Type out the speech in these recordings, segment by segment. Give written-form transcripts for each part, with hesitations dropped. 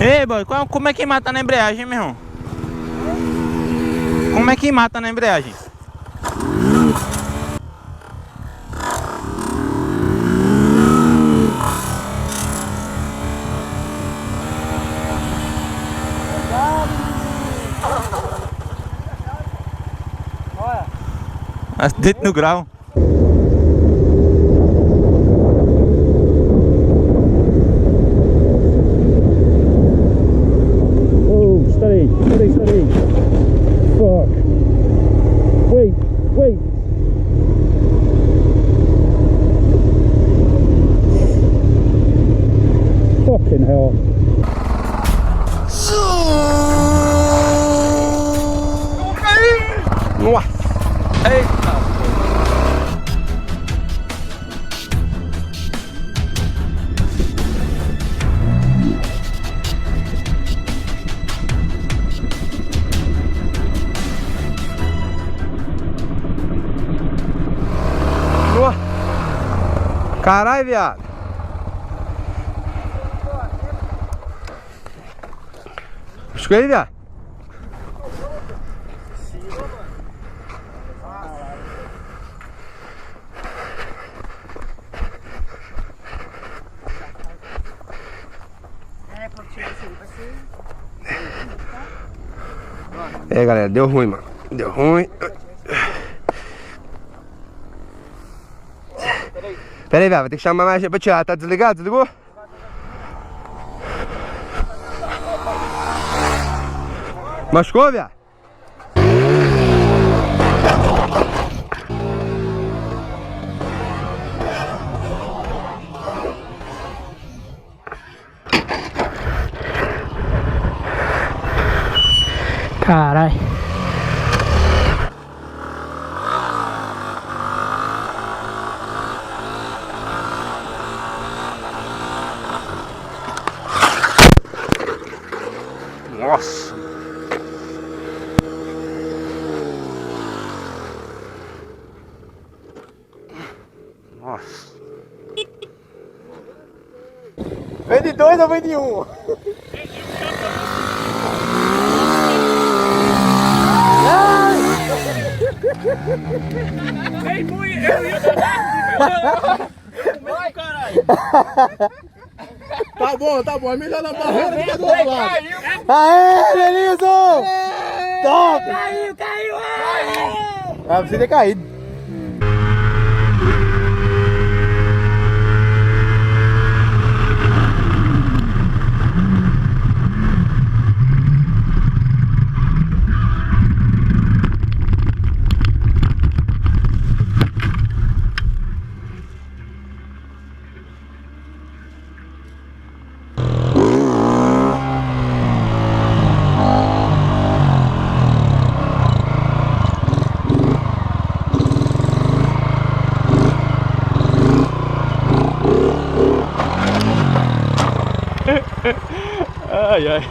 Ei, boy, como é que mata na embreagem, meu irmão? Como é que mata na embreagem? Acidente no grau. Oh, steady. Fuck. Wait. Fucking hell. Nossa. Eita. Caralho, viado. Escuta aí, viado. É, galera, deu ruim, mano. Deu ruim. Pera aí, velho, vai ter que chamar mais gente pra tirar. Tá desligado? Desligou? Machucou, velho? Caralho. Nossa. Nossa. Vem de dois ou vem de um? Vem, fui, eu ia dar. Vai, caralho. Tá bom, é melhor na barreira do que do outro lado. Aê, Denilson! Top! Caiu! Ah, precisa ter caído. Ai.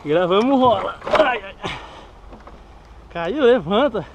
Gravamos rola. Ai. Caiu, levanta.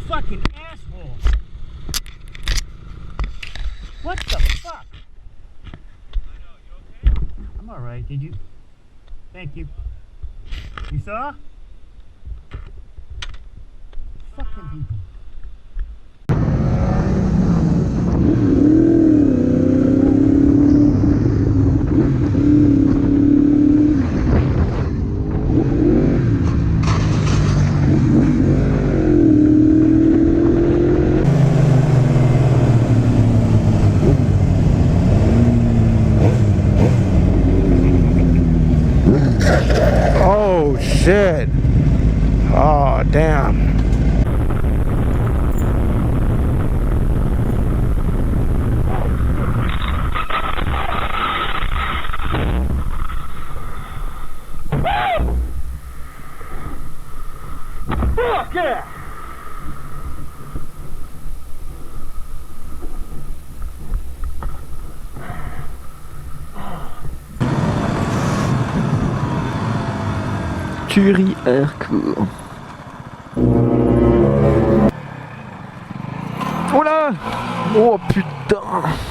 Fucking asshole! What the fuck? I'm alright, did you? Thank you. You saw? Fucking people. Oh shit. Oh damn. Fuck yeah! Curie Aircourt. Oh là! Oh putain!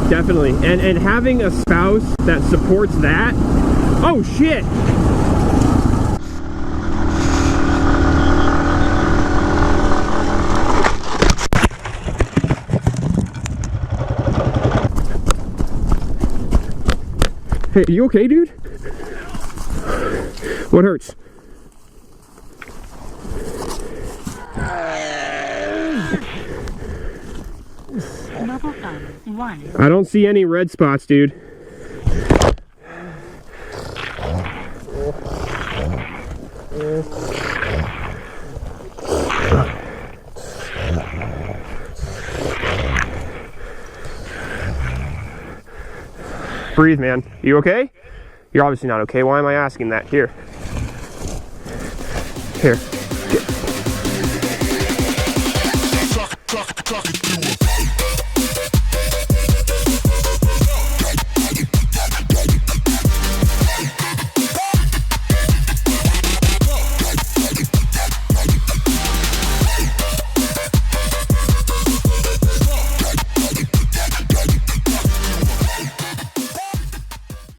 Definitely, and having a spouse that supports that. Oh shit! Hey, you okay, dude? What hurts? I don't see any red spots, dude. Breathe, man. You okay? You're obviously not okay. Why am I asking that? Here. Here.